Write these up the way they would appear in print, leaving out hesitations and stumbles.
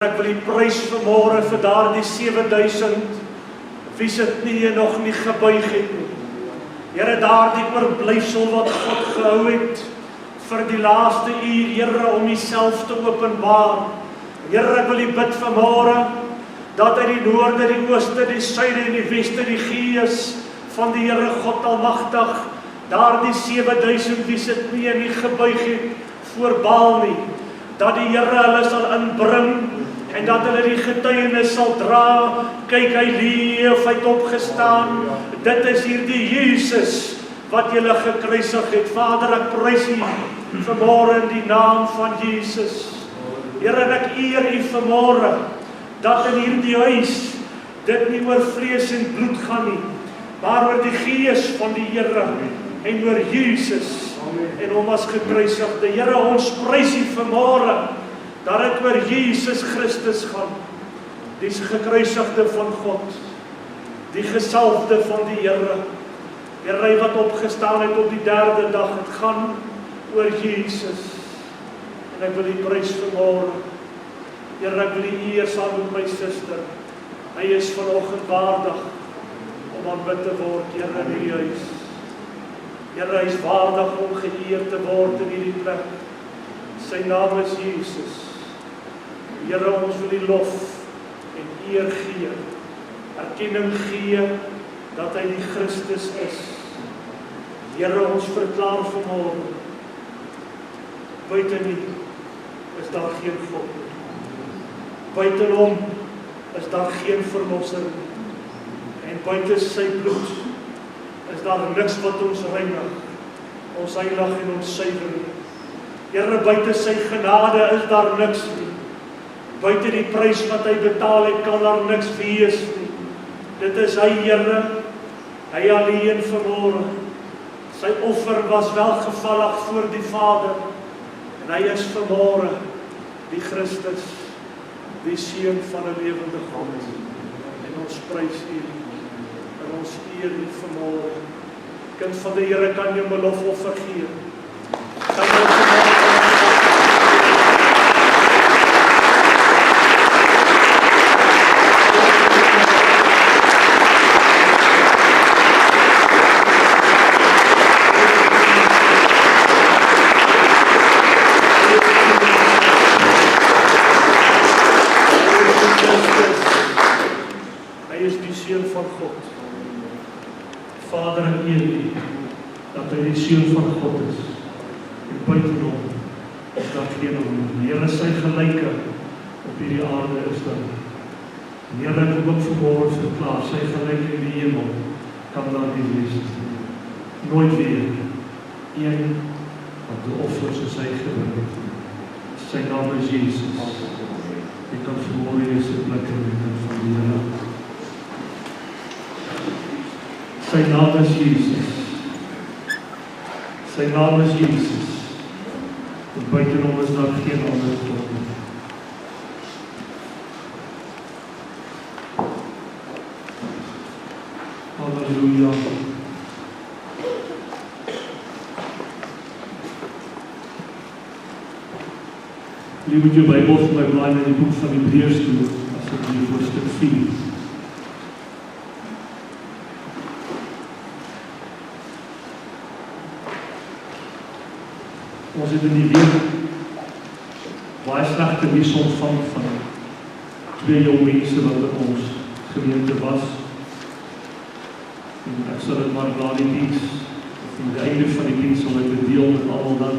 Ek wil die prys vanmôre vir daardie 7000 wie sit nie nog nie gebuig het nie. Here, daardie oorblyfsel wat God gehou het vir die laaste uur, Here, om Uself te openbaar. Here, ek wil U bid vanmôre dat uit die noorde, die ooste, die suide en die weste die Gees van die Here God Almagtig daardie 7000 wie sit nie gebuig het voor Baal nie, dat die Here hulle sal inbring en dat hulle die getuienis sal dra. Kyk, hy leef, hy het opgestaan. Dit is hierdie Jesus wat julle gekruisig het. Vader, ek prys U vanmôre in die naam van Jesus. Here, ek eer U vanmôre dat in hierdie huis dit nie oor vlees en bloed gaan nie, maar oor die Gees van die Here en oor Jesus en hom as gekruisigde. Here, ons prys U vanmôre dat dit oor Jesus Christus gaan, die gekruisigde van God, die gesalfde van die Here. Here, hy wat opgestaan het op die 3de dag, het gaan oor Jesus. En ek wil U prys vanmôre. Here, ek wil U eer saam met my suster. Hy is vanoggend waardig om aanbid te word, Here, in hierdie huis. Here, hy is waardig om geëer te word in hierdie plek. Sy naam is Jesus. Here, ons wil U lof en eer gee, erkenning gee dat hy die Christus is. Here, ons verklaar vanmôre, buite U is daar geen God nie. Buite hom is daar geen verlosser nie. En buite sy bloed is daar niks wat ons reinig, ons heilig en ons suiwer nie. Here, buite sy genade is daar niks nie. Buite die prys wat hy betaal het, kan daar niks wees nie. Dit is hy, Here, hy alleen vanmôre. Sy offer was welgevallig voor die Vader, en hy is vanmôre die Christus, die Seun van 'n lewende God. En ons prys U, en ons eer U vanmôre. Kind van die Here, kan jy 'n lofoffer gee? Kan jy van God. Vader, ek eer U dat hy die Seun van God is. En buite hom is daar geen ander. Here, sy gelyke op hierdie aarde is daar. Here, ek wil ook vanmôre verklaar, sy gelyke in die hemel kan daar nie wees nie. Nooit weer een wat die offer soos hy gebring het. Sy naam is Jesus. Jy kan vanmôre hier sy plek in die hand van die Here. Sy naam is Jesus. Sy naam is Jesus. En buite hom is daar geen ander God nie. Halleluja. Jy moet jou Bybel vir my blaai in die boek van Hebreërs toe, asseblief hoofstuk 4. Ons het in die week baie slegte nuus ontvang van 2 jong mense wat in ons gemeente was. En ek sal dit maar na die diens, of aan die einde van die diens sal ek deel met almal dan.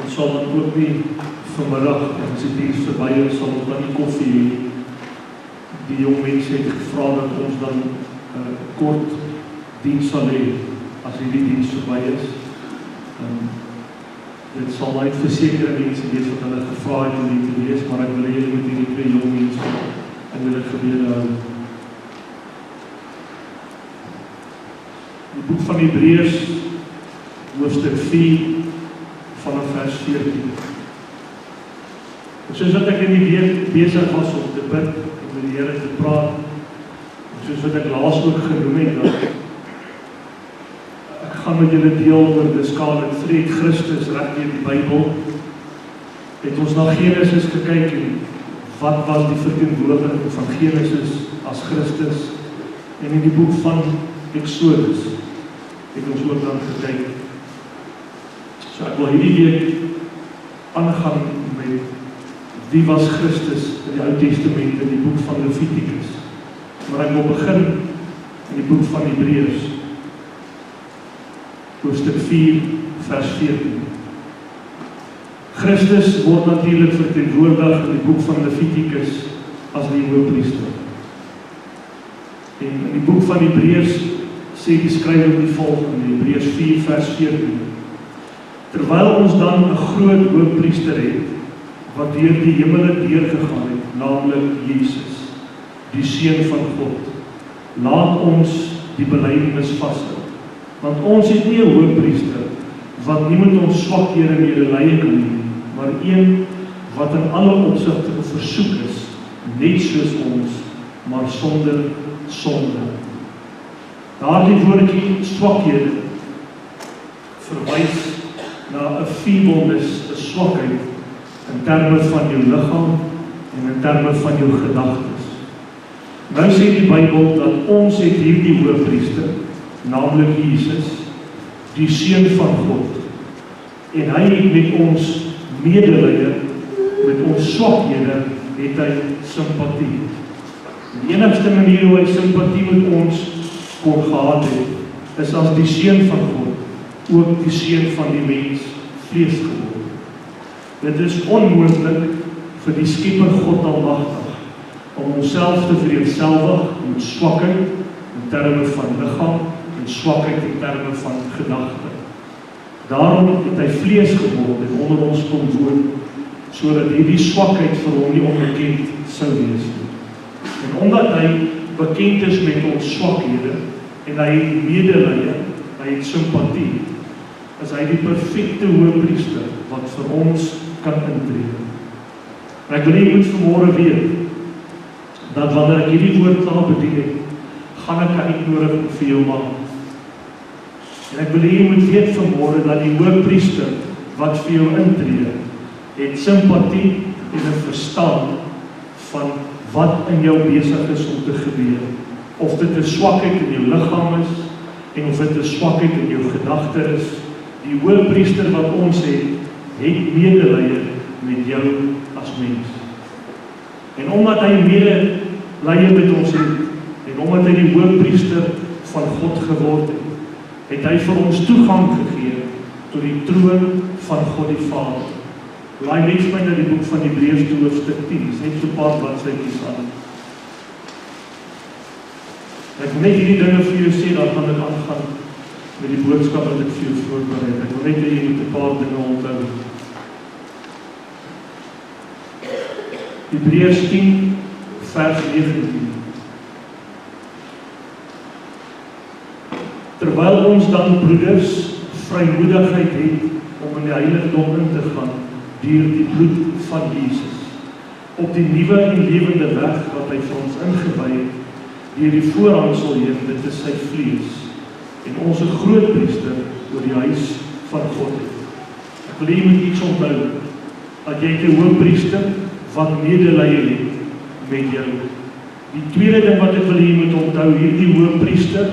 Ons sal dan ook nie vanmiddag, as die diens verby is, sal ons dan nie koffie hê. Die jong mense het gevra dat ons dan kort diens sal hê, as hierdie diens verby is. Dit sal uit versekerde mense wees wat hulle gevra het om hier te wees, maar ek wil hê julle moet hierdie 2 jong mense in hulle gebede hou. Die boek van Hebreërs, hoofstuk 4, vanaf vers 14. Soos wat ek in die week besig was om te bid, om met die Here te praat, soos wat ek laas ook genoem het, dat ek gaan met julle deel oor die Scarlet Thread Christus reg deur die Bybel. het ons na Genesis gekyk en wat was die verteenwoordiging van Genesis as Christus, en in die boek van Exodus het ons ook dan gekyk. So ek wil hierdie week aangaan met wie was Christus in die Ou Testament, in die boek van Levitikus. Maar ek wil begin in die boek van Hebreërs, hoofstuk 4, vers 14. Christus word natuurlik verteenwoordig in die boek van Levitikus as die hoëpriester. En in die boek van Hebreërs sê die skrywer die volgende, Hebreërs 4 vers 14. Terwyl ons dan 'n groot hoëpriester het, wat deur die hemele deurgegaan het, naamlik Jesus, die Seun van God, laat ons die belydenis vashou. Want ons het nie 'n hoëpriester wat nie met ons swakhede medelee kan hê, maar een wat in alle opsigte versoek is, net soos ons, maar sonder sonde. Daardie woordjie swakhede verwys na 'n feebleness, 'n swakheid in terme van jou liggaam en in terme van jou gedagtes. Nou sê die Bybel dat ons het hierdie hoëpriester, naamlik Jesus, die Seun van God, en hy het met ons medelee, met ons swakhede het hy simpatie. Die enigste manier hoe hy simpatie met ons kon gehad het, is as die Seun van God, ook die Seun van die mens, vlees geword. Dit is onmoontlik vir die Skepper God Almagtig om homself te vereenselwig met swakheid in terme van liggaam en swakheid in terme van gedagte. Daarom het hy vlees geword en onder ons kom woon, sodat hierdie swakheid vir hom nie onbekend sou wees nie. En omdat hy bekend is met ons swakhede en hy het medelee, hy het simpatie, is hy die perfekte hoëpriester wat vir ons kan intree. En ek wil jy moet vanmôre weet dat wanneer ek hierdie woord klaar bedien het, gaan ek 'n uitnodiging vir jou maak. En ek wil jy moet weet vanmôre dat die hoëpriester wat vir jou intree, het simpatie en 'n verstaan van wat in jou besig is om te gebeur. Of dit 'n swakheid in jou liggaam is, en of dit 'n swakheid in jou gedagte is, die hoëpriester wat ons het medelee met jou as mens. En omdat hy medelee met ons het, en omdat hy die hoëpriester van God geword het hy vir ons toegang gegee tot die troon van God die Vader. Laai net my na die boek van Hebreërs 2 hoofstuk 10, is net so 'n paar bladsytjies aan. Ek wil net hierdie dinge vir jou sê, dan gaan ek aangaan met die boodskap wat ek vir jou voorberei. Ek wil net hê jy moet 'n paar dinge onthou. Hebreërs 10 vers 19. Terwyl ons dan broeders vrymoedigheid het om in die heiligdom in te gaan deur die bloed van Jesus, op die nuwe en lewende weg wat hy vir ons ingewy het, deur die voorhangsel heen, dit is sy vlees, en ons 'n grootpriester oor die huis van God het. Ek wil jy moet iets onthou, dat jy 'n hoëpriester wat medelee het met jou. Die tweede ding wat ek wil jy moet onthou, hierdie hoëpriester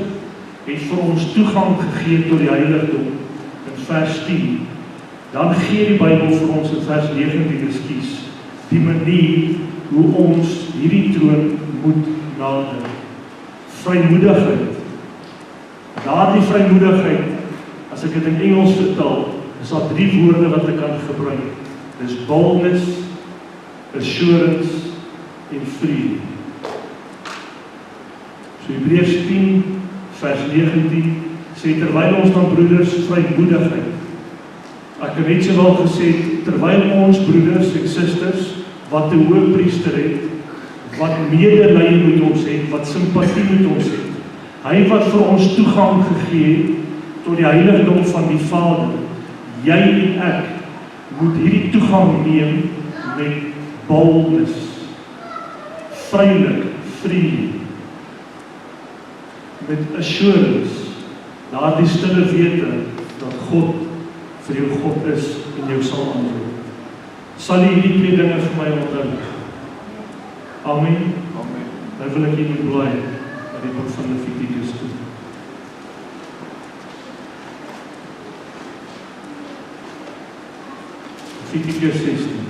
het vir ons toegang gegee tot die heiligdom in vers 10. Dan gee die Bybel vir ons in vers 19, die manier hoe ons hierdie troon moet nader. Vrymoedigheid. Daardie vrymoedigheid, as ek dit in Engels vertaal, is daar 3 woorde wat ek kan gebruik. Dis boldness, assurance en vrede. So Hebreërs 10 vers 19 sê, terwyl ons dan broeders vrymoedigheid. Ek het net sowel gesê, terwyl ons broeders en susters, wat 'n hoëpriester het, wat medelee met ons het, wat simpatie met ons het, hy wat vir ons toegang gegee het tot die heiligdom van die Vader, jy en ek moet hierdie toegang neem met boldness, vrylik, vrede, met assurance, daardie stille wete dat God vir jou God is en jou sal antwoord. Sal jy hierdie 2 dinge vir my onthou? Amen. Amen. Nou wil ek julle blaai na die boek van Levitikus toe. Levitikus 16.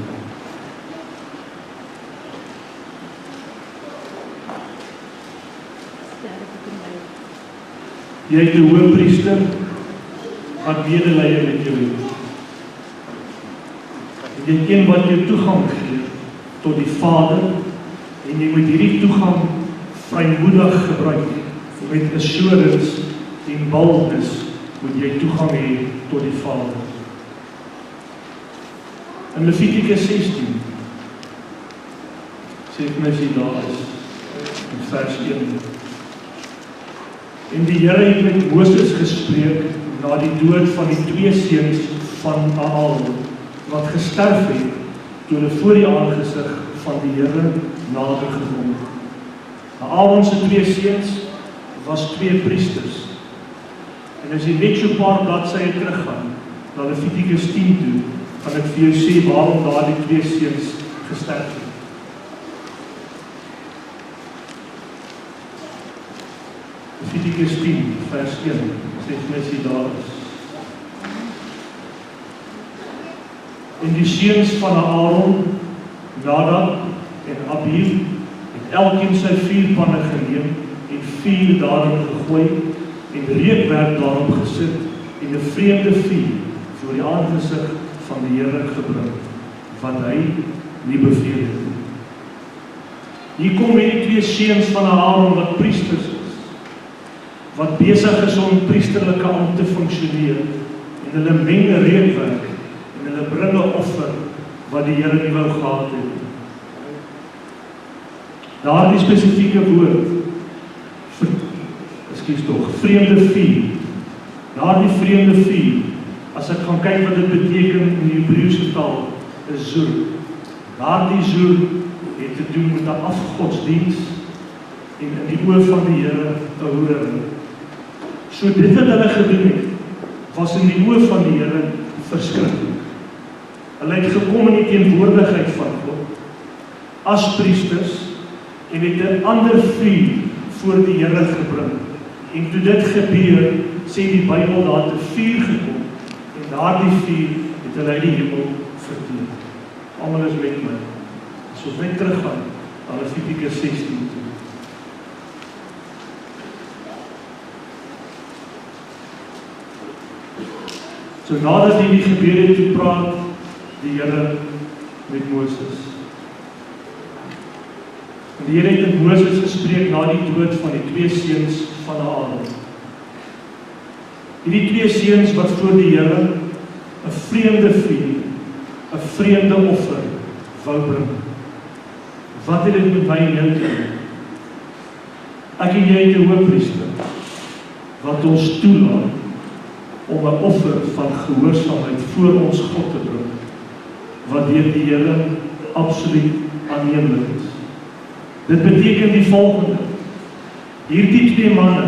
Jy het 'n hoëpriester wat medelee met jou het. En jy het een wat jou toegang gee tot die Vader, en jy moet hierdie toegang vrymoedig gebruik. Met assurance en boldness moet jy toegang hê tot die Vader. In Levitikus 16 sê ek my as jy daar is, in vers 1. En die Here het met Moses gespreek na die dood van die 2 seuns van Aaron, wat gesterf het toe hulle voor die aangesig van die Here nader gekom. Aaron se 2 seuns was 2 priesters. En as jy net so 'n paar bladsye teruggaan na Levitikus 10 toe, gaan ek vir jou sê waarom daardie 2 seuns gesterf het. Levitikus 10 vers 1, sê as jy daar is. En die seuns van Aaron, Nadab en Abihu, het elkeen sy 4 panne geneem en 4 daarin gegooi en reukwerk daarop gesit en 'n vreemde vuur voor die aangesig van die Here gebring, wat hy nie beveel het nie. Hier kom hierdie 2 seuns van Aaron wat priesters is, wat besig is om priesterlike ampt te funksioneer, en hulle meng reukwerk en hulle bring 'n offer wat die Here nie wou gehad het. Daardie spesifieke woord, vreemde vuur. Daardie vreemde vuur, as ek gaan kyk wat dit beteken in die Hebreëse taal, is zoer. Daardie zoer het te doen met 'n afgodsdiens en in die oë van die Here 'n hoering. So dit wat hulle gedoen het, was in die oë van die Here verskriklik. Hulle het gekom in die teenwoordigheid van God as priesters en het 'n ander vuur voor die Here gebring. En toe dit gebeur, sê die Bybel, daar het 'n vuur gekom en daardie vuur het hulle uit die hemel verteer. Almal is met my. As ons net teruggaan na Levitikus 16 toe. So nadat hierdie gebeur het, toe praat die Here met Moses. En die Here het met Moses gespreek na die dood van die 2 seuns van Aaron. Hierdie 2 seuns wat voor die Here 'n vreemde vuur, 'n vreemde offer wou bring. Wat het dit met my en jou te doen? Ek en jy het 'n hoëpriester wat ons toelaat om 'n offer van gehoorsaamheid voor ons God te bring, wat deur die Here absoluut aanneemlik is. Dit beteken die volgende: hierdie 2 manne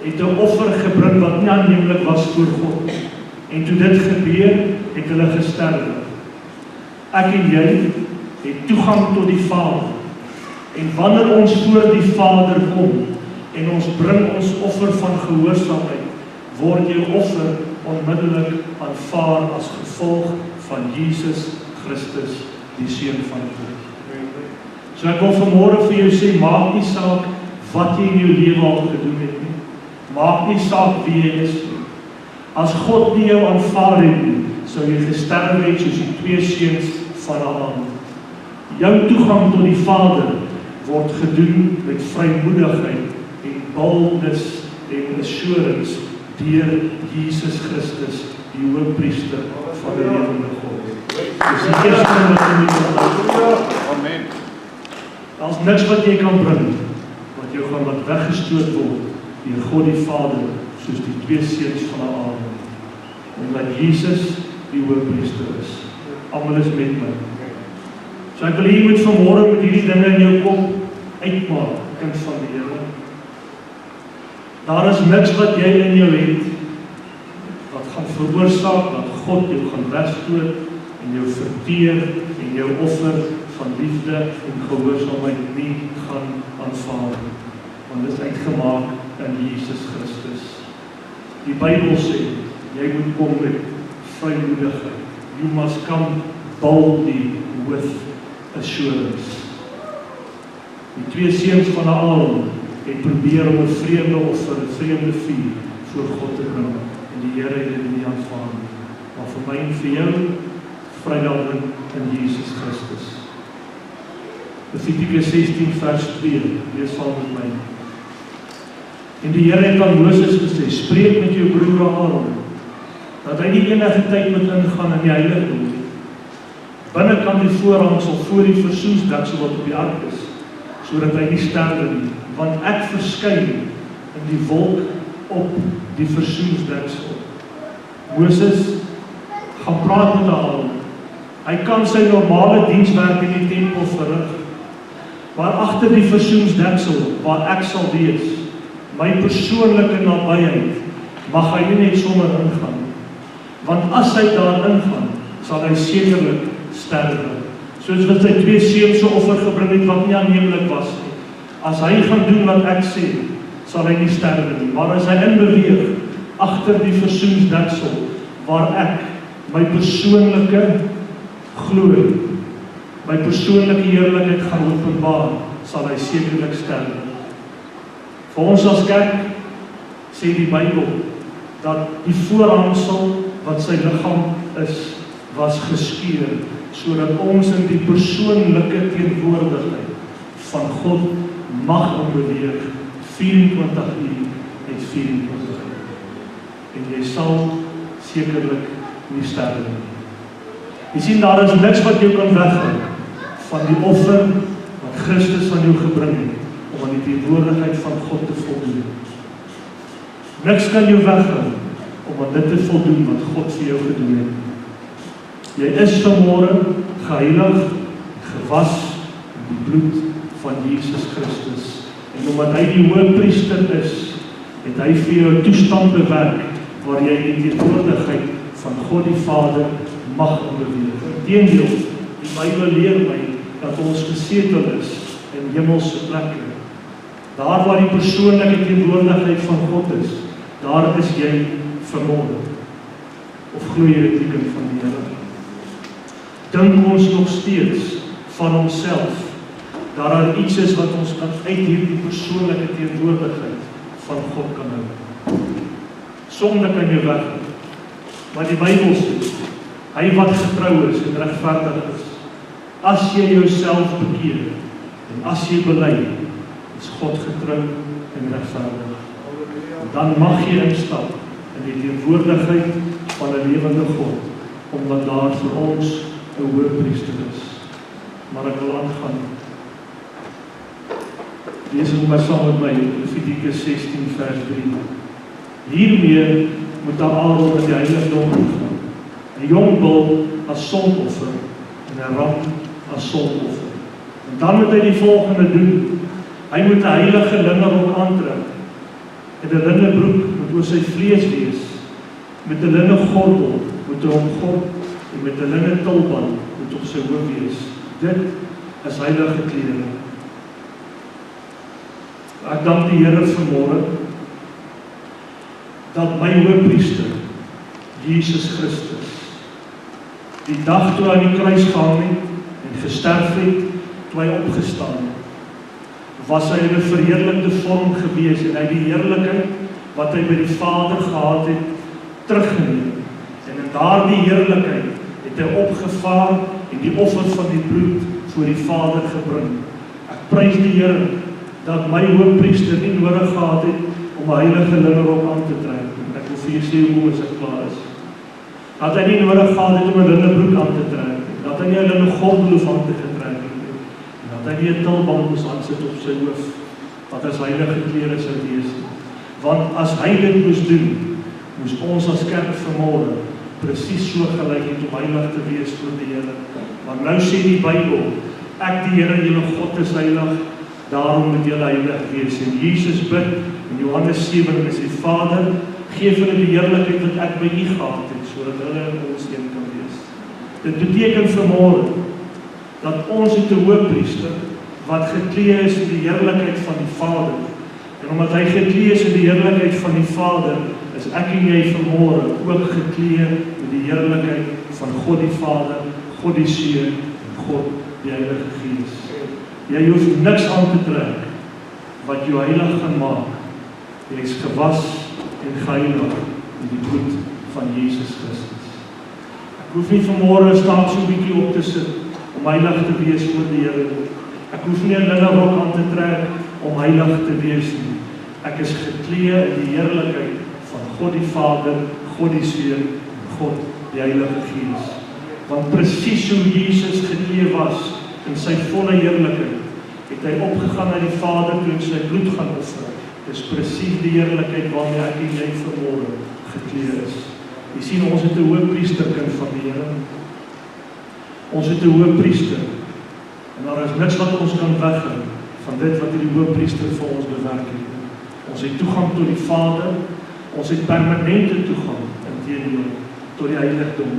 het 'n offer gebring wat nie aanneemlik was voor God, en toe dit gebeur, het hulle gesterf. Ek en jy het toegang tot die Vader, en wanneer ons voor die Vader kom en ons bring ons offer van gehoorsaamheid, word jou offer onmiddellik aanvaar as gevolg van Jesus Christus, die Seun van God. So ek wil vanmôre vir jou sê, maak nie saak wat jy in jou lewe al gedoen het nie. Maak nie saak wie jy is nie. As God nie jou aanvaar het nie, sou jy gesterf het soos die 2 seuns van Aaron. Jou toegang tot die Vader word gedoen met vrymoedigheid en boldness en assurance deur Jesus Christus, die hoëpriester van die lewende God. Dis die eerste ding wat jy moet onthou. Amen. Daar's niks wat jy kan bring wat jou gaan laat weggestoot word deur God die Vader, soos die 2 seuns van Aaron. Omdat Jesus die hoëpriester is. Almal is met my. So ek wil jy moet vanmôre met hierdie dinge in jou kop uitmaak, kind van die Here. Daar is niks wat jy in jou het wat gaan veroorsaak dat God jou gaan wegstoot en jou verteer jou offer van liefde en gehoorsaamheid nie gaan aanvaar, want dit is uitgemaak in Jesus Christus. Die Bybel sê, jy moet kom met vrymoedigheid. You must come boldly with assurance. Die 2 seuns van Aaron het probeer om 'n vreemde offer, 'n vreemde vuur voor God te bring, en die Here het dit nie aanvaar nie. Maar vir my en vir jou, vrydaling in Jesus Christus. Levitikus 16 vers 2, lees saam met my. En die Here het aan Moses gesê, spreek met jou broer Aaron, dat hy nie enige tyd moet ingaan in die heiligdom nie. Binnekant die voorhangsel voor die versoensdeksel wat op die ark is, sodat hy nie sterwe nie, want ek verskyn in die wolk op die versoensdeksel. Moses gaan praat met Aaron. Hy kan sy normale dienswerk in die tempel verrig, maar agter die versoensdeksel, waar ek sal wees, my persoonlike nabyheid, mag hy nie net sommer ingaan. Want as hy daar ingaan, sal hy sekerlik sterwe. Soos wat sy 2 seuns se offer gebring het wat nie aanneemlik was nie. As hy gaan doen wat ek sê, sal hy nie sterwe nie. Maar as hy inbeweeg agter die versoensdeksel, waar ek my persoonlike glorie, my persoonlike heerlikheid gaan openbaar, sal hy sekerlik sterwe. Vir ons as kerk sê die Bybel dat die voorhangsel wat sy liggaam is, was geskeur, sodat ons in die persoonlike teenwoordigheid van God mag beweeg 24 uur uit 24 uur. En jy sal sekerlik nie sterwe nie. Jy sien, daar is niks wat jou kan weghou van die offer wat Christus aan jou gebring het, om aan die teenwoordigheid van God te voldoen. Niks kan jou weghou om aan dit te voldoen wat God vir jou gedoen het. Jy is vanmôre geheilig, gewas in die bloed van Jesus Christus. En omdat hy die hoëpriester is, het hy vir jou 'n toestand bewerk waar jy in die teenwoordigheid van God die Vader mag beweeg. Inteendeel, die Bybel leer my dat ons gesetel is in hemelse plekke. Daar waar die persoonlike teenwoordigheid van God is, daar is jy vanmôre. Of glo jy die kind van die Here? Dink ons nog steeds van onsself dat daar iets is wat ons kan uit hierdie persoonlike teenwoordigheid van God kan hou? Sonde kan jy weg, maar die Bybel sê, hy wat getrou is en regverdig is, as jy jouself bekeer en as jy bely, is God getrou en regverdig. Dan mag jy instap in die teenwoordigheid van 'n lewende God, omdat daar vir ons 'n hoëpriester is. Maar ek wil aangaan. Lees ons maar saam met my Levitikus 16 vers 3. Hiermee moet Aaron in die heiligdom ingaan. 'n jong bul as sondoffer en 'n ram as sondoffer. En dan moet hy die volgende doen. Hy moet 'n heilige linnenrok aantrek. En 'n linnenbroek moet oor sy vlees wees. Met 'n linnen gordel moet hy omgord en met 'n linnen tulband moet op sy hoof wees. Dit is heilige klere. Ek dank die Here vanmôre dat my hoëpriester, Jesus Christus, die dag toe hy aan die kruis gehang het en gesterf het, toe hy opgestaan het, was hy in 'n verheerlikte vorm gewees en hy die heerlikheid wat hy by die Vader gehad het, teruggeneem. En in daardie heerlikheid het hy opgevaar en die offer van die bloed voor die Vader gebring. Ek prys die Here dat my hoëpriester nie nodig gehad het om 'n heilige linnenrok aan te trek. Ek wil vir julle sê hoe as ek klaar is. Dat hy nie nodig gehad het om 'n linnenbroek aan te trek. Dat hy nie 'n linnen gordel hoef aan te getrek het. Dat hy nie 'n tulband moes aansit op sy hoof, wat as heilige klere sou wees. Want as hy dit moes doen, moes ons as kerk vanmôre presies so gelyk het om heilig te wees voor die Here. Want nou sê die Bybel, ek die Here julle God is heilig, daarom moet julle heilig wees. En Jesus bid in Johannes 7 en sê, Vader, geef hulle die heerlikheid wat ek by U gehad het, sodat hulle in ons een kan wees. Dit beteken vanmôre dat ons het 'n hoëpriester wat geklee is in die heerlikheid van die Vader. En omdat hy geklee is in die heerlikheid van die Vader, is ek en jy vanmôre ook geklee in die heerlikheid van God die Vader, God die Seun en God die Heilige Gees. Jy hoef niks aan te trek wat jou heilig gaan maak. Jy is gewas en geheilig in die bloed van Jesus Christus. Ek hoef nie vanmôre staan so 'n bietjie op te sit om heilig te wees voor die Here. Ek hoef nie 'n linne rok aan te trek om heilig te wees nie. Ek is geklee in die heerlikheid van God die Vader, God die Seun en God die Heilige Gees. Want presies hoe Jesus geklee was in sy volle heerlikheid, het hy opgegaan na die Vader toe en sy bloed gaan offer. Dis presies die heerlikheid waarmee ek en jy vanmôre geklee is. Jy sien, ons het 'n hoëpriesterkind van die Here. Ons het 'n hoëpriester. En daar is niks wat ons kan weghou van dit wat die hoëpriester vir ons bewerk het. Ons het toegang tot die Vader. Ons het permanente toegang inteendeel tot die heiligdom.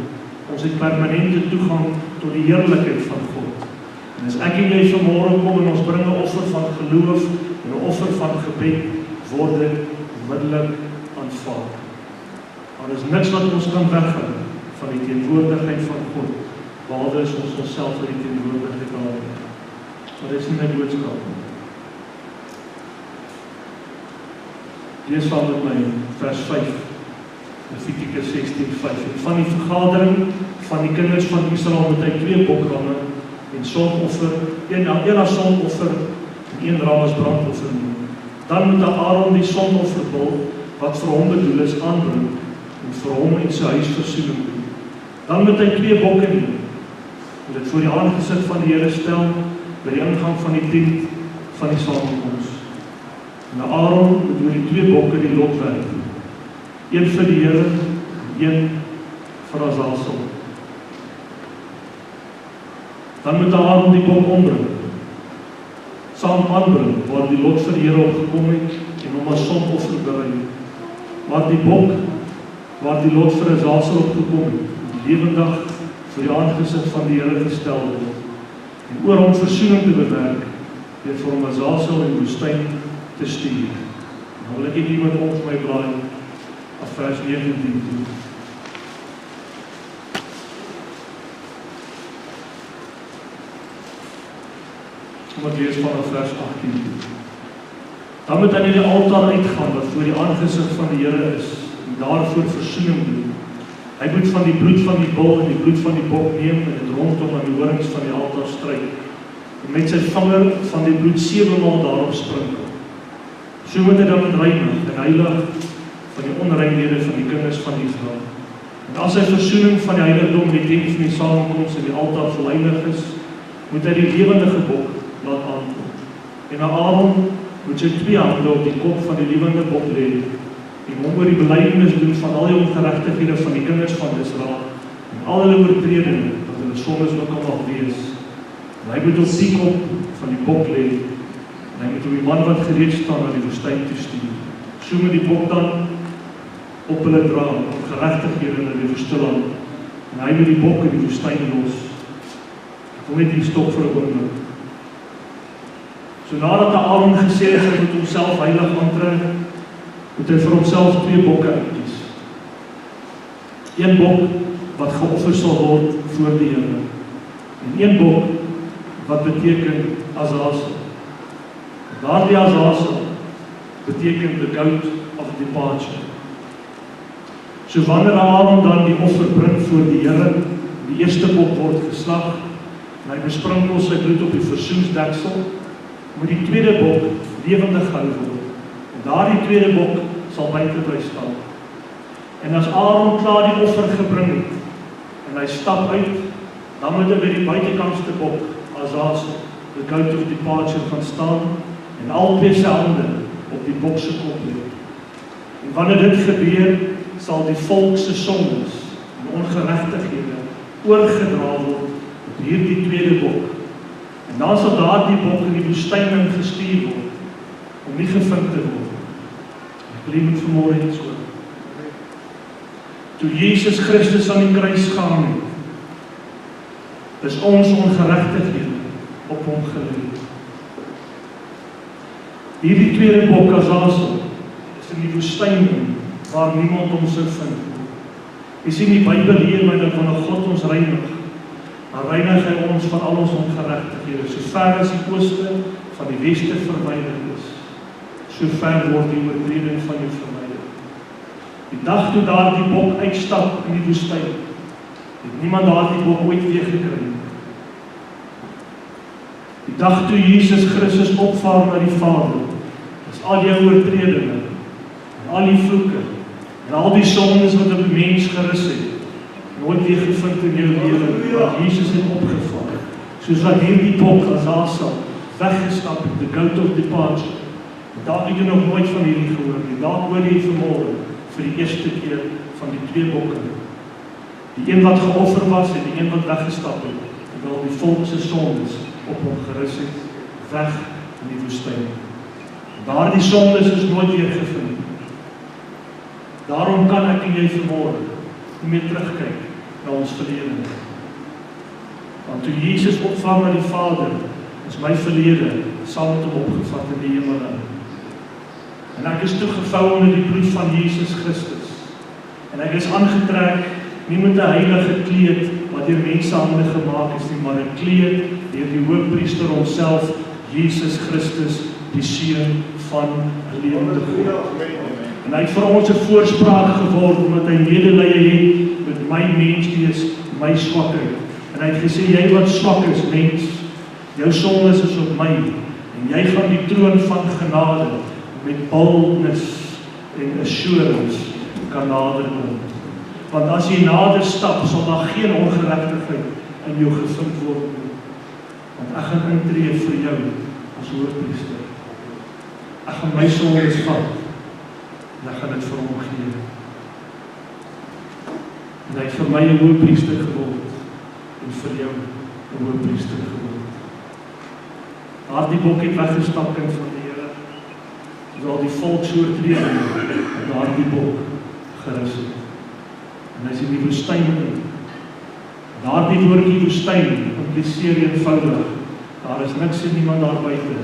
Ons het permanente toegang tot die heerlikheid van God. En as ek en jy vanmôre kom en ons bring 'n offer van geloof en 'n offer van gebed, word dit onmiddellik aanvaar. Daar is niks wat ons kan weghou van die teenwoordigheid van God, behalwe as ons onsself vir die teenwoordigheid haal. Maar dit is nie my boodskap nie. Lees saam met my vers 5, Levitikus 16:5. Van die vergadering van die kinders van Israel moet hy 2 bokramme en sondoffer, een as sondoffer en 1 ram as brandoffer neem. Dan moet Aaron die sondofferbul wat vir hom bedoel is aanbring en vir hom en sy huis versoening doen. Dan moet hy 2 bokke neem en dit voor die aangesig van die Here stel by die ingang van die tent van die samekoms. En Aaron moet oor die 2 bokke die lot werp. Een vir die Here en een vir Azazel. Dan moet Aaron die bok ombring, saam aanbring waar die lot vir die Here opgekom het en hom as sondoffer berei. Maar die bok waar die lot vir Azazel opgekom het, die lewendig vir die aangesig van die Here gestel word. En oor hom versoening te bewerk, deur vir hom Azazel in die woestyn te stuur. Nou wil ek hier met ons my blaai af vers 19 toe. Kom ek lees vanaf vers 18 toe. Dan moet hy na die altaar uitgaan wat voor die aangesig van die Here is en daarvoor versoening doen. Hy moet van die bloed van die bul en die bloed van die bok neem en dit rondom aan die horings van die altaar stryk. En met sy vinger van die bloed 7 maal daarop sprinkel. So moet hy dan reinig en heilig van die onreinhede van die kinders van Israel. En as hy versoening van die heiligdom, die tent van die samekoms en die altaar volleinig is, moet hy die lewendige bok laat aankom. En Aaron moet sy 2 hande op die kop van die lewende bok lê en hom oor die belydenis doen van al die ongeregtighede van die kinders van Israel en al hulle oortredinge wat hulle sondes ook al mag wees. En hy moet op die kop van die bok lê en hy moet op die man wat gereed staan na die woestyn toe stuur. So moet die bok dan op hulle dra om geregtighede in die woestyn. En hy moet die bok in die woestyn los. Ek wil net hier stop vir 'n oomblik. So nadat Aaron gesê het hy moet homself heilig aantrek, moet hy vir homself 2 bokke uitkies. 1 bok wat geoffer sal word voor die Here. En 1 bok wat beteken Azazel. Daardie Azazel beteken the goat of departure. So wanneer Aaron dan die offer bring voor die Here, die eerste bok word geslag en hy besprinkel sy bloed op die versoensdeksel, moet die tweede bok lewendig gehou word. En daardie tweede bok sal buite bly staan. En as Aaron klaar die offer gebring het en hy stap uit, dan moet hy by die buitekantste bok, Azazel, the goat of departure, gaan staan en albei sy hande op die bok se kop lê. En wanneer dit gebeur, sal die volk se sondes en ongeregtighede oorgedra word op hierdie tweede bok. En dan sal daardie bok in die woestyn gestuur word om nie gevind te word. Ek wil moet vanmôre iets hoor. Toe Jesus Christus aan die kruis gehang het, is ons ongeregtighede op hom gelê. Hierdie tweede bok Azazel is in die woestyn waar niemand hom sou vind. Jy sien die Bybel leer my dat wanneer God ons reinig, dan reinig hy ons van al ons ongeregtighede. So ver as die ooste van die weste verwyder is, so ver word die oortreding van jou verwyder. Die dag toe daardie bok uitstap in die woestyn, het niemand daardie bok ooit weer gekry nie. Die dag toe Jesus Christus opvaar na die Vader, is al jou oortredinge, en al die vloeke, en al die sondes wat op die mens gerus het, nooit weer gevind in jou lewe, want Jesus het opgevaar. Soos wat hierdie bok Azazel weggestap het, the goat of departure. Daar het jy nog nooit van hierdie gehoor nie. Daar hoor jy vanmôre vir die eerste keer van die twee bokke. Die een wat geoffer was en die een wat weggestap het, terwyl die volk se sondes op hom gerus het, weg in die woestyn. Daardie sondes is nooit weer gevind. Daarom kan ek en jy vanmôre nie meer terugkyk na ons verlede. Want toe Jesus opvaar na die Vader, is my verlede saam met hom opgevat in die hemel. En ek is toegevou onder die bloed van Jesus Christus. En ek is aangetrek nie met 'n heilige kleed wat deur mense hande gemaak is nie, maar 'n kleed deur die Hoëpriester homself, Jesus Christus, die Seun van 'n lewende God. En hy het vir ons 'n voorspraak geword omdat hy medelee het met my menswees, my swakheid. En hy het gesê, jy wat swak is, mens, jou sondes is op my, en jy gaan die troon van genade met boldness en assurance kan naderkom. Want as jy nader stap, sal daar geen ongeregtigheid in jou gevind word nie. Want ek gaan intree vir jou as Hoëpriester. Ek gaan my sondes vat, en ek gaan dit vir hom gee. En hy het vir my 'n Hoëpriester geword, en vir jou 'n Hoëpriester geword. Daardie bok het weggestap kind van die Here, terwyl die volk so oortreding op daardie bok gerus het. En hy is in die woestyn in. Daardie woordjie woestyn impliseer eenvoudig, daar is niks en niemand daar buite,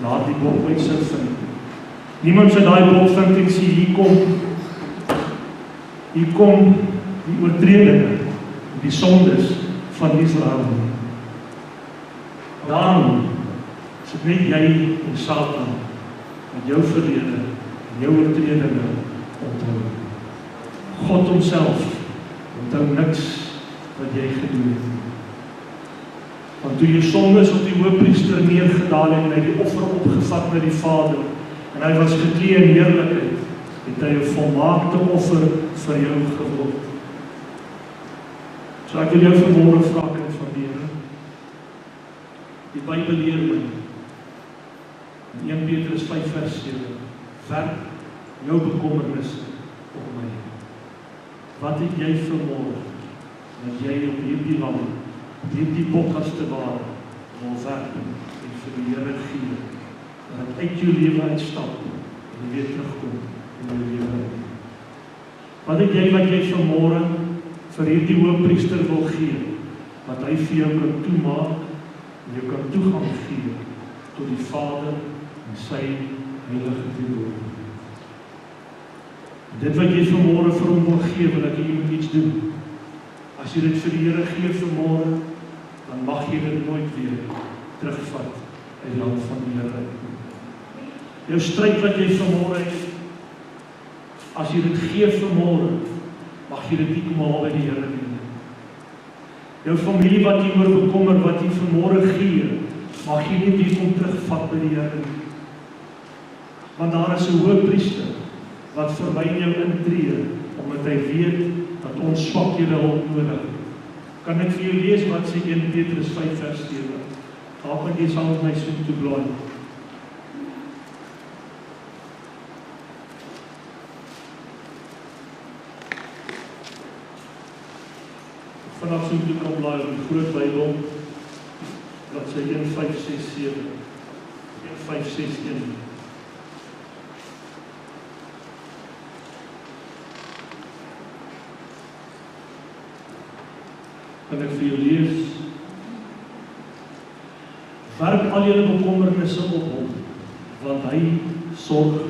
daardie bok ooit sou vind. Niemand sou daai bok vind en sê, hier kom die oortredinge, die sondes van Israel. Daarom is dit net jy en Satan met jou verlede en jou oortredinge onthou. God homself onthou niks wat jy gedoen het. Want toe jou sondes op die Hoëpriester neergedaal het en hy die offer opgevat met die Vader en hy was geklee in heerlikheid, het hy 'n volmaakte offer vir jou geword. So ek wil jou vanmôre vra, kind van die Here. Die Bybel leer my in 1 Petrus 5 vers 7, werp jou bekommernisse op my. Wat het jy vanmôre, dat jy op hierdie lam, hierdie bok as te ware, wil werp en vir die Here gee, dat het uit jou lewe uitstap en jy weer terugkom in jou lewe. Wat het jy wat jy vanmôre vir hierdie Hoëpriester wil gee, wat hy vir jou kan toemaak en jou kan toegang gee tot die Vader en sy heilige teenwoordigheid. Dit wat jy vanmôre vir hom wil gee, wil ek jy moet iets doen. As jy dit vir die Here gee vanmôre, dan mag jy dit nooit weer terugvat uit die hand van die Here. Jou stryd wat jy vanmôre het, as jy dit gee vanmôre, mag jy dit nie kom haal by die Here nie. Jou familie wat jy oor bekommer, wat jy vanmôre gee, mag jy nie weer kom terugvat by die Here nie. Want daar is 'n Hoëpriester wat vir my en jou intree, omdat hy weet dat ons swakhede hulp nodig het. Kan ek vir jou lees wat sê 1 Petrus 5 vers 7? Daar kan jy saam met my soek toe blaai. Vanaf soek toe kan blaai op die groot Bybel, dat sê 1567, 1561. Kan ek vir jou lees Werp al julle bekommernisse op hom, want hy sorg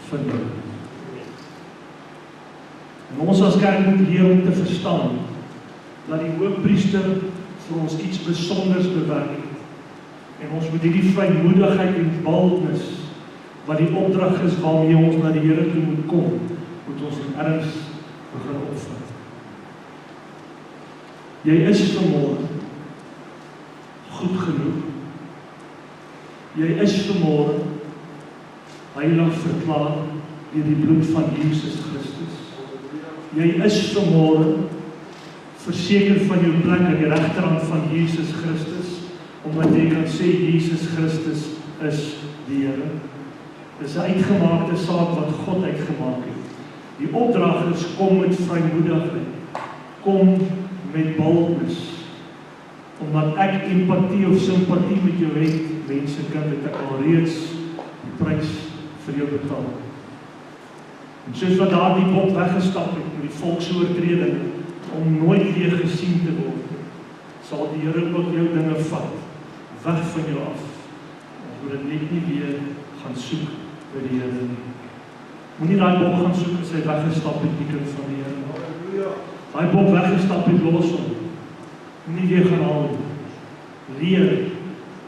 vir jou. En ons as kerk moet leer om te verstaan, dat die hoëpriester vir ons iets besonders bewerk het. En ons moet hierdie vrymoedigheid en boldness, wat die opdrag is waarmee ons na die Here toe moet kom, moet ons in erns begin opvat. Jy is vanmôre goed genoeg. Jy is vanmôre heilig verklaar deur die bloed van Jesus Christus. Jy is vanmôre verseker van jou plek aan die regterhand van Jesus Christus, omdat jy kan sê Jesus Christus is die Here. Dis 'n uitgemaakte saak wat God uitgemaak het. Die opdrag is kom met vrymoedigheid, kom met boldness, omdat ek empatie of simpatie met jou het, mense kan dit ek al reeds die prys vir jou betaal. En soos wat daar die bok weggestap het met die volksoortreding, om nooit weer gesien te word, sal die Here ook jou dinge vat, weg van jou af. Ons moet dit net nie weer gaan soek by die Here nie. Moenie daai bok gaan soek as hy weggestap het, die kind van die Here. Daai bok weggestap het, los hom. Moenie weer gaan haal nie. Leer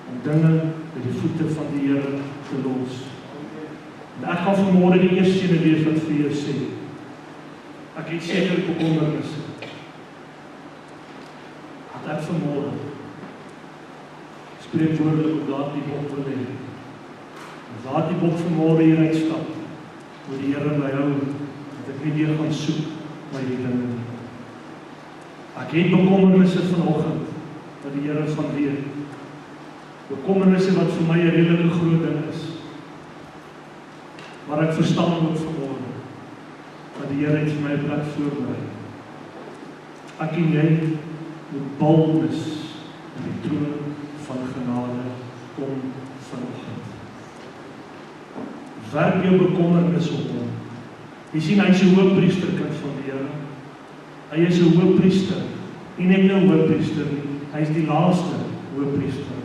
om dinge by die voete van die Here te los. En ek gaan vanmôre die eerste ene wees wat vir jou sê. Ek het seker bekommernisse. Dat ek vanmôre spreekwoordelik op daardie bok wil hê. En daardie bok vanmôre hier uitstap, waar die Here my hou, dat ek nie weer gaan soek na die dinge nie. Ek het bekommernisse vanoggend, wat die Here van weet. Bekommernisse wat vir my 'n redelike groot ding is. Maar ek verstaan ook vanmôre, dat die Here het vir my 'n plek voorberei. Ek en jy moet boldness in die troon van genade kom vanoggend. Werp jou bekommernis op hom. Jy sien, hy is 'n hoëpriester, kind van die Here. Hy is 'n hoëpriester, nie net 'n hoëpriester nie, hy is die laaste hoëpriester.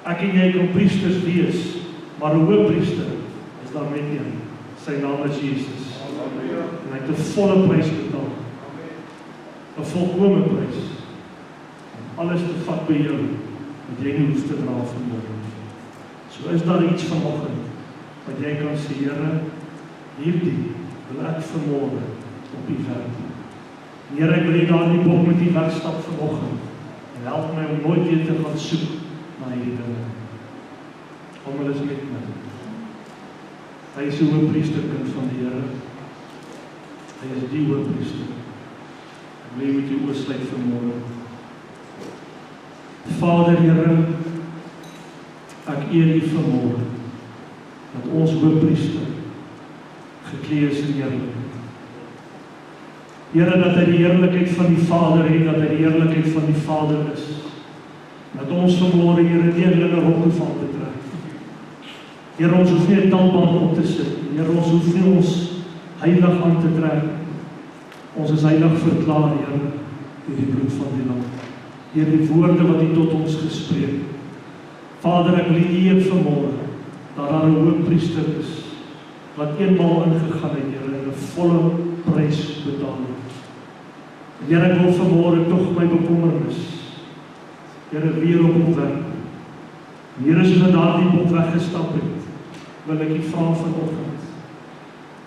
Ek en jy kan priesters wees, maar 'n hoëpriester is daar net een. Sy naam is Jesus. En hy het 'n volle prys betaal. 'n volkome prys. Om alles te vat by jou, wat jy nie hoef te dra vanmôre. So is daar iets vanoggend wat jy kan sê, Here, hierdie wil ek vanmôre op U werk. Here, ek wil hê daardie bok met U wegstap vanoggend en help my om nooit weer te gaan soek na hierdie dinge. Almal is met my. Hy is 'n hoëpriester, kind van die Here. Hy is die hoëpriester. Ek wil met U oorsluit vanmôre. Vader, Here, ek eer U vanmôre dat ons hoëpriester geklee is in heerlikheid. Here, dat hy die heerlikheid van die Vader het, dat hy die heerlikheid van die Vader is. Dat ons vanmôre, Here, nie 'n linge rok hoef aan te trek. Here, ons hoef nie 'n talband op te sit. Here, ons hoef nie ons heilig aan te trek. Ons is heilig verklaar, Here, deur die bloed van die Lam. Deur die woorde wat U tot ons gespreek. Vader, ek wil U eer vanmôre dat daar 'n hoëpriester is wat eenmaal ingegaan het, Here, en 'n volle prys betaal het. Here, ek wil vanmôre tog my bekommernis, Here, weer op hom werp. Here, soos daardie bok weggestap het, wil ek U vra vanoggend,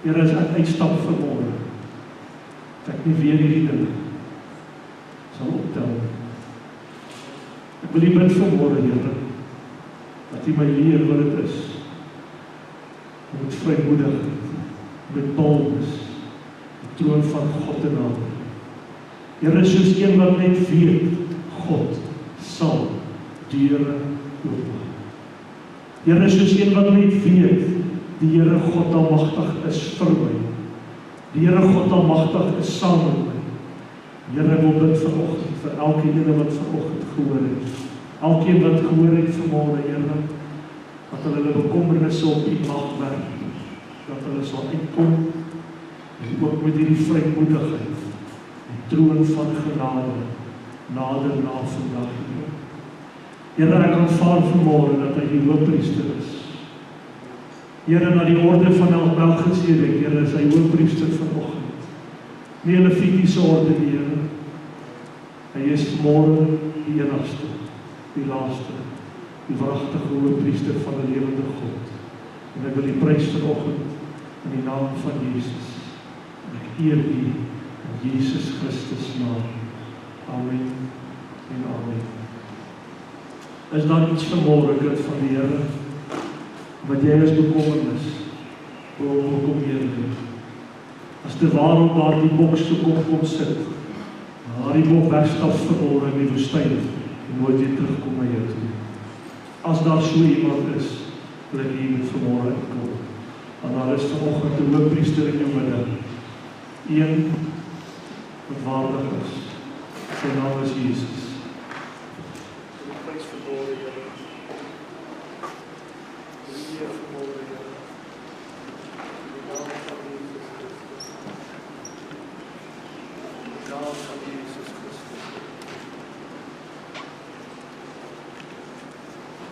Here, as ek uitstap vanmôre, dat ek nie weer hierdie ding sal optel. Ek wil U bid vanmôre, Here, dat U my leer wat dit is, om met vrymoedigheid, met boldness, die troon van God te nader. Here, soos een wat net weet, God sal deure oopmaak. Here, soos een wat net weet, die Here God almagtig is vir my. Die Here God almagtig is saam met my. Here, wil bid vanoggend vir elkeen wat vanoggend gehoor het. Elkeen wat gehoor het vanmôre, Here, dat hulle bekommernisse op U mag werp, dat hulle sal uitkom, en ook met hierdie vrymoedigheid, die troon van genade, nader na vandag, Here. Here, ek aanvaar vanmôre dat hy die hoëpriester is. Here, na die orde van Melchisedek, Here, is hy hoëpriester vanoggend. Nie 'n Levitiese orde nie, Here. Hy is môre die enigste, die laaste, die wragtige hoëpriester van die lewende God. En ek wil die prys vanoggend in die naam van Jesus. En ek eer U in Jesus Christus naam. Amen en amen. Is daar iets vanmôre, kind van die Here, wat jy as bekommernis wil kom Here? As te waarom daar die boks toe kom sit, daar die bok wegstap vanmôre in die woestyn en nooit weer terugkom na jou toe. As daar so iemand is, wil ek hier met vanmôre uitkom. Want daar is vanoggend 'n hoëpriester in jou midde, een wat waardig is. Sy naam is Jesus. Prys vanmôre, Here. Eer vanmôre, Here. In die naam van Jesus Christus. In die naam van Jesus Christus.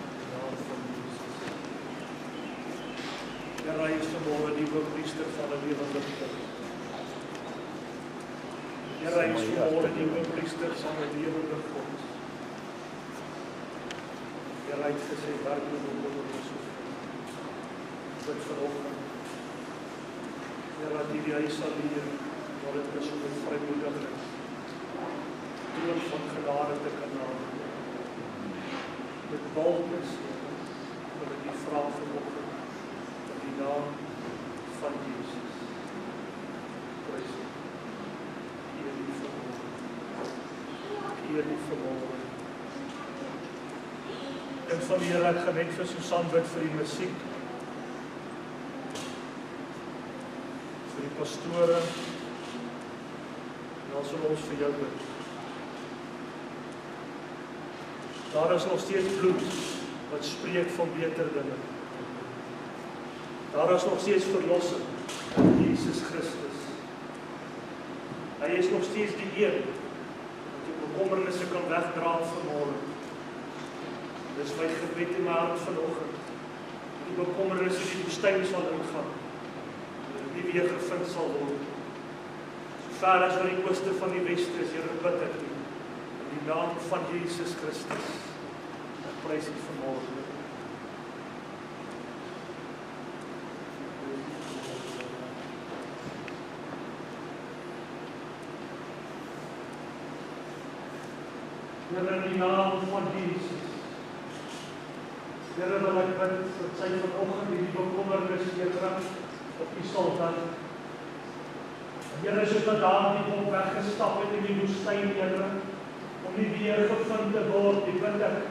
In die naam van Jesus. Here, hy is vanmôre die hoëpriester van die lewende God. Here, hy is vanmôre die hoëpriester van die lewende God. Here, hy het gesê, werklik oor ons bid vanoggend. Here, dat hierdie huis sal leer, waar dit is om met vrymoedigheid troon van genade te kan nader. Met boldness, wil ek die vra vanoggend in die naam van Jesus. Prys U. Eer U vanmôre. Eer U vanmôre. En van die Here, ek gaan net vir Susan bid vir die musiek. Vir die pastore. En dan sal ons vir jou bid. Daar is nog steeds bloed wat spreek van beter dinge. Daar is nog steeds verlossing in Jesus Christus. Hy is nog steeds die een wat jou bekommernisse kan wegdra vanmôre. Dis my gebed in my hart vanoggend. Die bekommernisse die woestyn sal ingaan. Nie weer gevind sal word. So ver as wat die ooste van die weste is, Here, bid ek U. In die naam van Jesus Christus. Ek prys U vanmôre. Here, in die naam van Jesus. Here, wil ek bid dat sy vanoggend die bekommernis, Here, op U sal dan. Here, soos dat daar die bok weggestap het in die woestyn, Here, om nie weer gevind te word, die bid ek,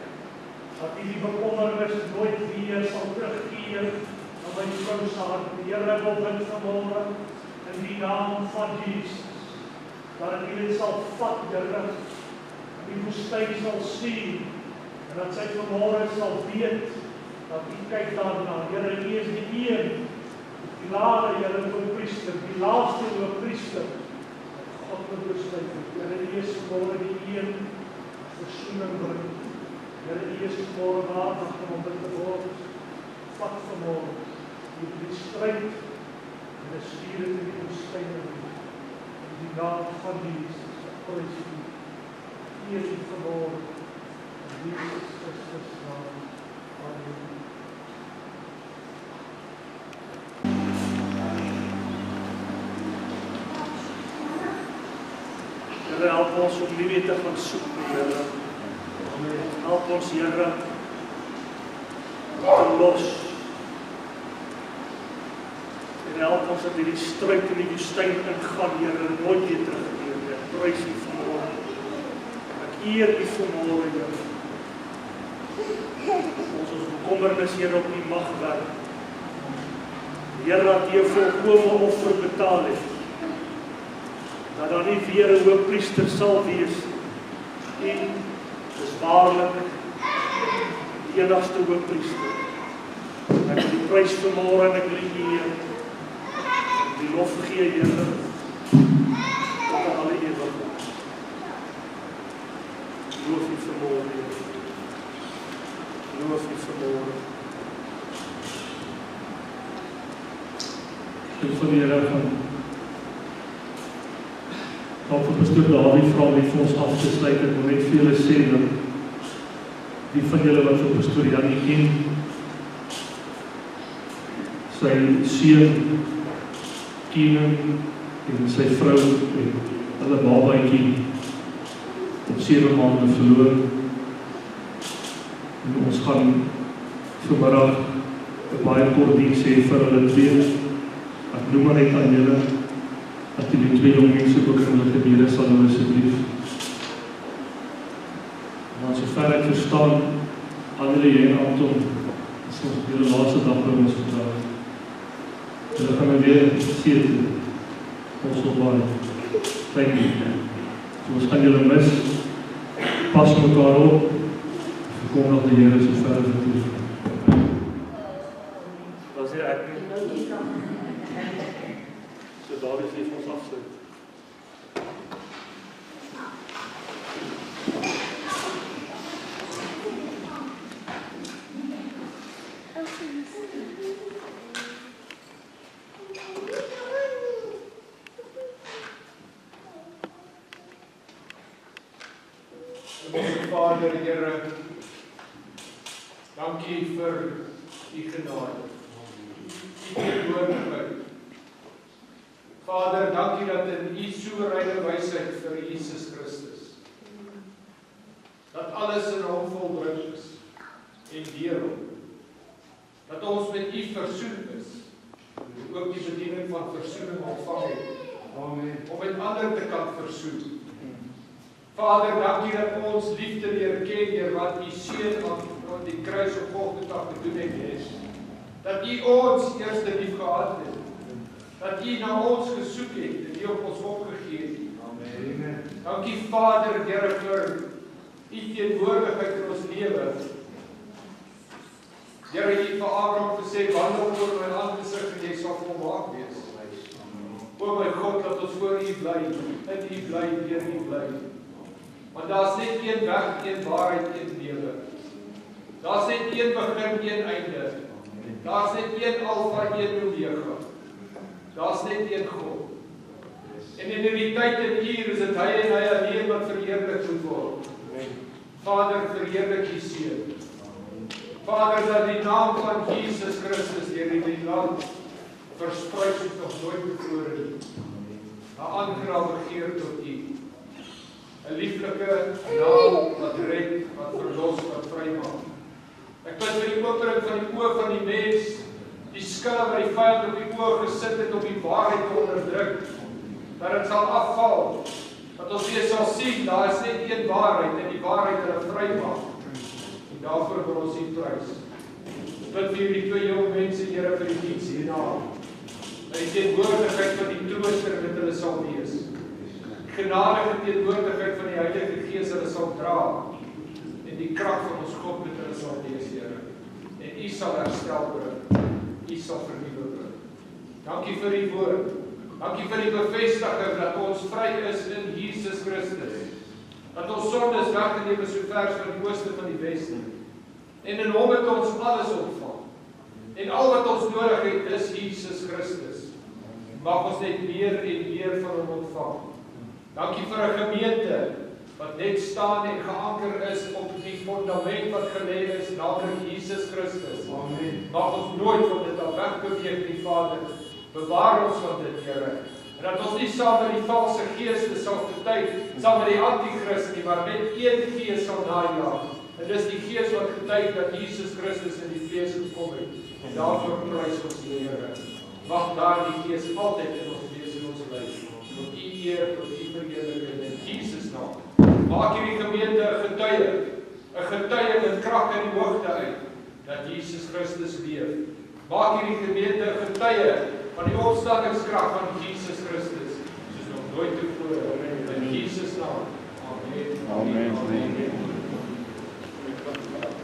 dat U die bekommernis nooit weer sal terugkeer na my vrou se hart. Here, wil bid vanmôre in die naam van Jesus, dat U dit sal vat, Here, die woestyn sal sien, en dat sy vanmôre sal weet, dat U kyk daarna. Here, U is die een, die laaste, Here, hoëpriester, die laaste hoëpriester, wat God wil besluit. Here, U is vanmôre die een, versoening bring. Here, U is vanmôre waardig om dit te word. Vat vanmôre, die stryd, en die stuur in die woestyn, in die naam van Jesus, prys U. Eer U vanmôre, in Jesus Christus naam. Amen. Here, help ons om nie weer te gaan soek, Here. Help ons, Here, te los. En help ons dat hierdie stryd in die woestyn ingaan, Here, nooit weer terugkeer. Prys U vanmôre. Ek eer U vanmôre, Here. Ons bekommernis, Here, op U mag werk. Here, dat U 'n volkome offer betaal het. Dat daar nie weer 'n hoëpriester sal wees. U is waarlik die enigste hoëpriester. Ek wil die prys vanmôre en ek wil U eer. Die lof gee, Here, tot aan alle ewigheid. Loof U vanmôre, Here. loof U vanmôre. Ek vir die Here gaan dalk vir pastoor Dawie vra om net vir ons af te sluit. Ek wil net vir julle sê dat die van julle wat vir pastoor Janie ken, sy seun Keenan en sy vrou en hulle babaatjie op 7 maande verloor. En ons gaan vanmiddag 'n baie kort diens hê vir hulle twee. Ek noem maar net aan julle dat die twee jong mense ook in hulle gebede sal hulle asseblief. Maar sover ek verstaan, Annelie en Anton, is ons op julle laaste dag by ons vandag. Hulle gaan nou weer sê toe. Ons nog baie. Thank you. So ons gaan julle mis. Pas mekaar op. Kom nog die Here so ver as wat jy. Was jy ek nie? So Dawie sê vir ons afsluit. Vader, Here, dankie vir U genade, U teenwoordigheid. Vader, dankie dat in U soewereine wysheid vir Jesus Christus, dat alles in Hom volbring is en deur Hom, dat ons met U versoen is, en ook die bediening van versoening ontvang het, om met ander te kan versoen. Vader, dankie dat ons liefde leer ken deur wat U seun aan die kruis op Golgotha gedoen het, dat U ons eerste lief gehad het, dat U na ons gesoek het en U op ons opgegee het. Amen. Dankie Vader, Here, vir U teenwoordigheid in ons lewe. Here, U het vir Abraham gesê, wandel voor my aangesig en jy sal volmaak wees. O my God, laat ons voor U bly, in U bly, deur U bly. Want daar's net een weg, een waarheid, een lewe. Daar's net een begin, een einde. Daar's net een Alfa, een Omega. Daar's net een God. En in die tyd en uur is dit hy en hy alleen wat verheerlik moet word. Vader, verheerlik U seun. Vader, dat die naam van Jesus Christus deur die land versprei soos nog nooit tevore nie. 'n aangenaam begeer tot U. 'n lieflike naam wat red, wat verlos, wat vrymaak. Ek bid vir die opening van die oë van die mens, die skille wat die vyand op die oë gesit het om die waarheid te onderdruk, dat dit sal afval, dat ons weer sal sien, daar is net een waarheid en die waarheid hulle vrymaak. En daarvoor wil ons U prys. Ek bid vir die twee jong mense, Here, vir die diens hierna, dat die teenwoordigheid van die trooster met hulle sal wees. Genadige teenwoordigheid van die Heilige Gees hulle sal dra en die krag van ons God met hulle sal wees, Here. En U sal herstel bring, U sal vernuwe bring. Dankie vir U woord. Dankie vir die bevestiging dat ons vry is in Jesus Christus. Dat ons sondes weggeneem is so ver van die ooste van die weste. En in Hom het ons alles ontvang. En al wat ons nodig het is Jesus Christus. Mag ons net meer en meer van Hom ontvang. Dankie vir 'n gemeente wat net staan en geanker is op die fundament wat gelê is, naamlik Jesus Christus. Amen. Mag ons nooit van dit af wegbeweeg nie, Vader. Bewaar ons van dit, Here. En dat ons nie saam met die valse geeste sal getuig, saam met die antichrist nie, maar met een gees sal najaag. En dis die gees wat getuig dat Jesus Christus in die vlees gekom het. En daarvoor prys ons die Here. Mag daardie gees altyd in ons wees en ons lewe. Tot U eer, tot U verheerliking in Jesus naam. Maak hierdie gemeente 'n getuie met krag in die hoogte uit, dat Jesus Christus leef. Maak hierdie gemeente 'n getuie van die opstandingskrag van Jesus Christus, soos nog nooit tevore. In Jesus naam. Amen. Amen. Amen.